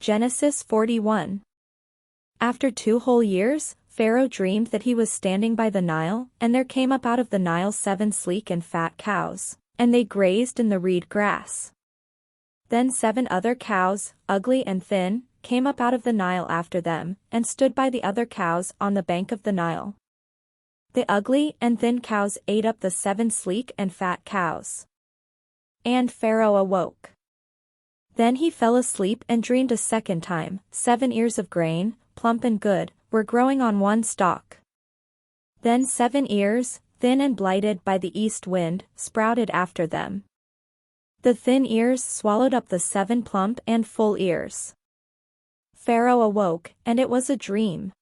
Genesis 41. After 2 whole years, Pharaoh dreamed that he was standing by the Nile, and there came up out of the Nile 7 sleek and fat cows, and they grazed in the reed grass. Then 7 other cows, ugly and thin, came up out of the Nile after them, and stood by the other cows on the bank of the Nile. The ugly and thin cows ate up the 7 sleek and fat cows. And Pharaoh awoke. Then he fell asleep and dreamed a second time. 7 ears of grain, plump and good, were growing on one stalk. Then 7 ears, thin and blighted by the east wind, sprouted after them. The thin ears swallowed up the 7 plump and full ears. Pharaoh awoke, and it was a dream.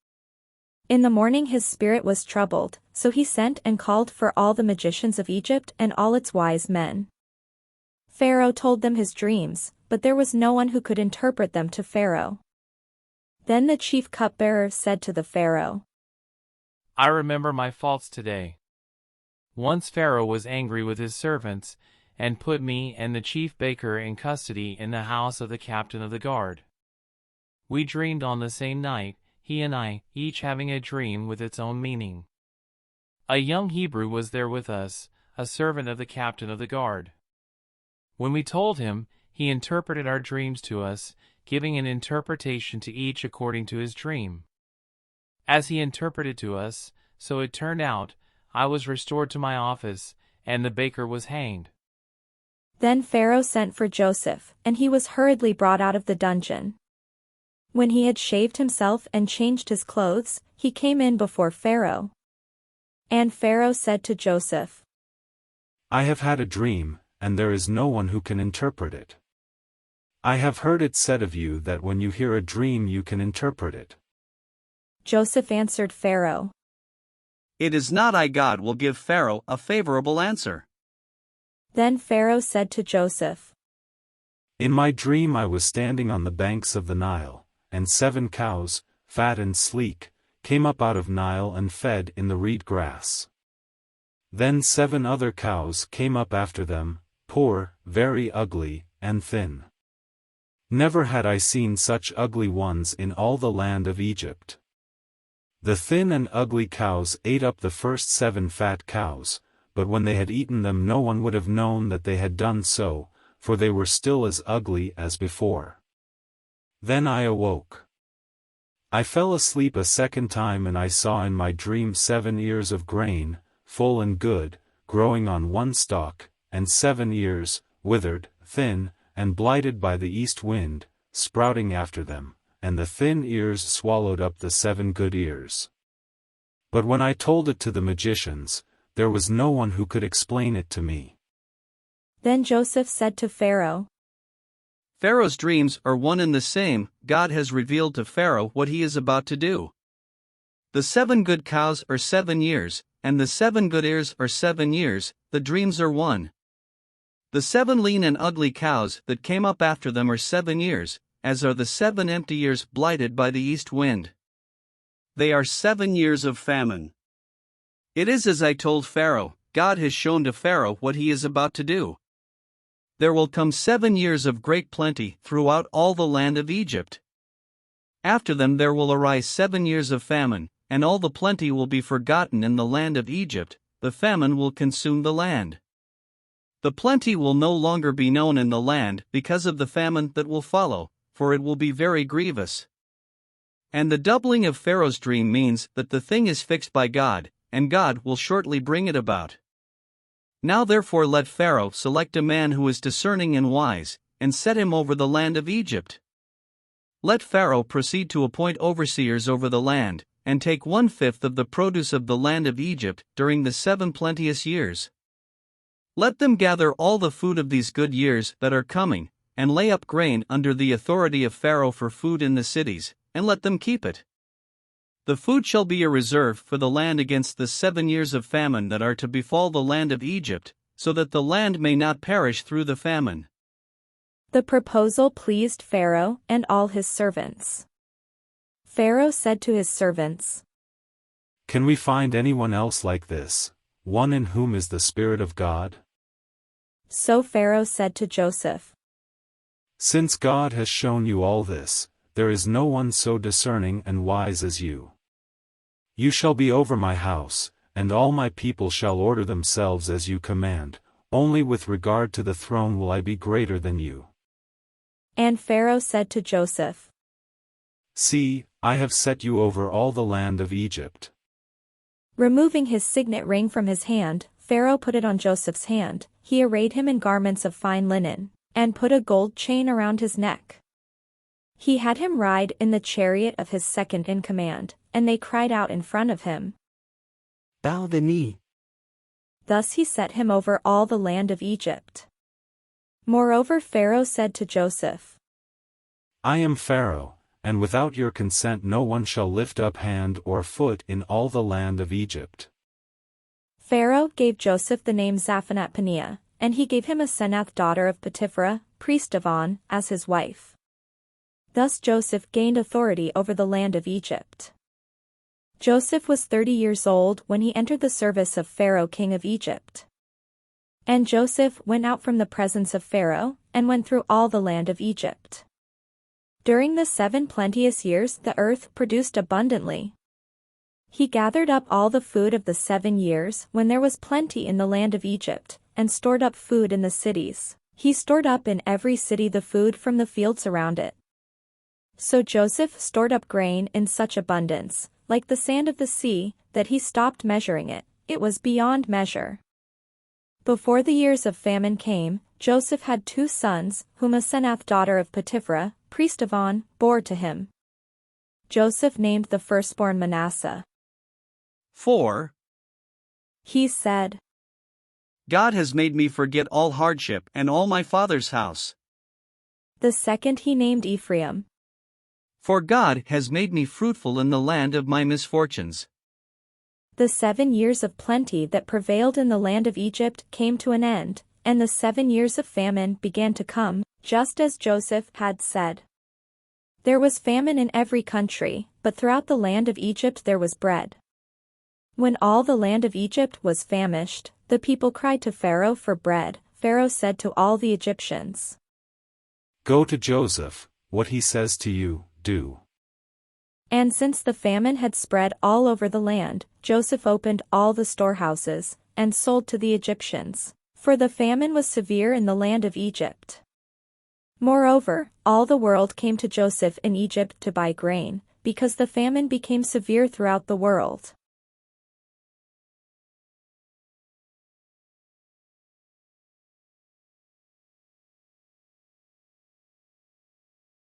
In the morning his spirit was troubled, so he sent and called for all the magicians of Egypt and all its wise men. Pharaoh told them his dreams, but there was no one who could interpret them to Pharaoh. Then the chief cupbearer said to the Pharaoh, I remember my faults today. Once Pharaoh was angry with his servants, and put me and the chief baker in custody in the house of the captain of the guard. We dreamed on the same night, he and I, each having a dream with its own meaning. A young Hebrew was there with us, a servant of the captain of the guard. When we told him, he interpreted our dreams to us, giving an interpretation to each according to his dream. As he interpreted to us, so it turned out, I was restored to my office, and the baker was hanged. Then Pharaoh sent for Joseph, and he was hurriedly brought out of the dungeon. When he had shaved himself and changed his clothes, he came in before Pharaoh. And Pharaoh said to Joseph, I have had a dream, and there is no one who can interpret it. I have heard it said of you that when you hear a dream you can interpret it. Joseph answered Pharaoh, It is not I. God will give Pharaoh a favorable answer. Then Pharaoh said to Joseph, In my dream I was standing on the banks of the Nile, and 7 cows, fat and sleek, came up out of Nile and fed in the reed grass. Then 7 other cows came up after them, poor, very ugly, and thin. Never had I seen such ugly ones in all the land of Egypt. The thin and ugly cows ate up the first 7 fat cows, but when they had eaten them no one would have known that they had done so, for they were still as ugly as before. Then I awoke. I fell asleep a second time and I saw in my dream 7 ears of grain, full and good, growing on one stalk, and 7 ears, withered, thin, and blighted by the east wind, sprouting after them, and the thin ears swallowed up the 7 good ears. But when I told it to the magicians, there was no one who could explain it to me. Then Joseph said to Pharaoh, Pharaoh's dreams are one and the same. God has revealed to Pharaoh what he is about to do. The 7 good cows are 7 years, and the 7 good ears are 7 years, the dreams are one. The 7 lean and ugly cows that came up after them are 7 years, as are the 7 empty years blighted by the east wind. They are 7 years of famine. It is as I told Pharaoh. God has shown to Pharaoh what he is about to do. There will come 7 years of great plenty throughout all the land of Egypt. After them there will arise 7 years of famine, and all the plenty will be forgotten in the land of Egypt. The famine will consume the land. The plenty will no longer be known in the land because of the famine that will follow, for it will be very grievous. And the doubling of Pharaoh's dream means that the thing is fixed by God, and God will shortly bring it about. Now therefore let Pharaoh select a man who is discerning and wise, and set him over the land of Egypt. Let Pharaoh proceed to appoint overseers over the land, and take 1/5 of the produce of the land of Egypt during the 7 plenteous years. Let them gather all the food of these good years that are coming, and lay up grain under the authority of Pharaoh for food in the cities, and let them keep it. The food shall be a reserve for the land against the 7 years of famine that are to befall the land of Egypt, so that the land may not perish through the famine. The proposal pleased Pharaoh and all his servants. Pharaoh said to his servants, Can we find anyone else like this, one in whom is the Spirit of God? So Pharaoh said to Joseph, Since God has shown you all this, there is no one so discerning and wise as you. You shall be over my house, and all my people shall order themselves as you command, only with regard to the throne will I be greater than you. And Pharaoh said to Joseph, See, I have set you over all the land of Egypt. Removing his signet ring from his hand, Pharaoh put it on Joseph's hand. He arrayed him in garments of fine linen, and put a gold chain around his neck. He had him ride in the chariot of his second in command, and they cried out in front of him, Bow the knee. Thus he set him over all the land of Egypt. Moreover Pharaoh said to Joseph, I am Pharaoh, and without your consent no one shall lift up hand or foot in all the land of Egypt. Pharaoh gave Joseph the name Zaphenath-Paneah, and he gave him Asenath daughter of Potipharah, priest of On, as his wife. Thus Joseph gained authority over the land of Egypt. Joseph was 30 years old when he entered the service of Pharaoh king of Egypt. And Joseph went out from the presence of Pharaoh, and went through all the land of Egypt. During the 7 plenteous years the earth produced abundantly. He gathered up all the food of the 7 years when there was plenty in the land of Egypt, and stored up food in the cities. He stored up in every city the food from the fields around it. So Joseph stored up grain in such abundance, like the sand of the sea, that he stopped measuring it. It was beyond measure. Before the years of famine came, Joseph had 2 sons, whom Asenath daughter of Potipharah, priest of On, bore to him. Joseph named the firstborn Manasseh. For He said, God has made me forget all hardship and all my father's house. The second he named Ephraim. For God has made me fruitful in the land of my misfortunes. The 7 years of plenty that prevailed in the land of Egypt came to an end, and the 7 years of famine began to come, just as Joseph had said. There was famine in every country, but throughout the land of Egypt there was bread. When all the land of Egypt was famished, the people cried to Pharaoh for bread. Pharaoh said to all the Egyptians, Go to Joseph, what he says to you, do. And since the famine had spread all over the land, Joseph opened all the storehouses, and sold to the Egyptians, for the famine was severe in the land of Egypt. Moreover, all the world came to Joseph in Egypt to buy grain, because the famine became severe throughout the world.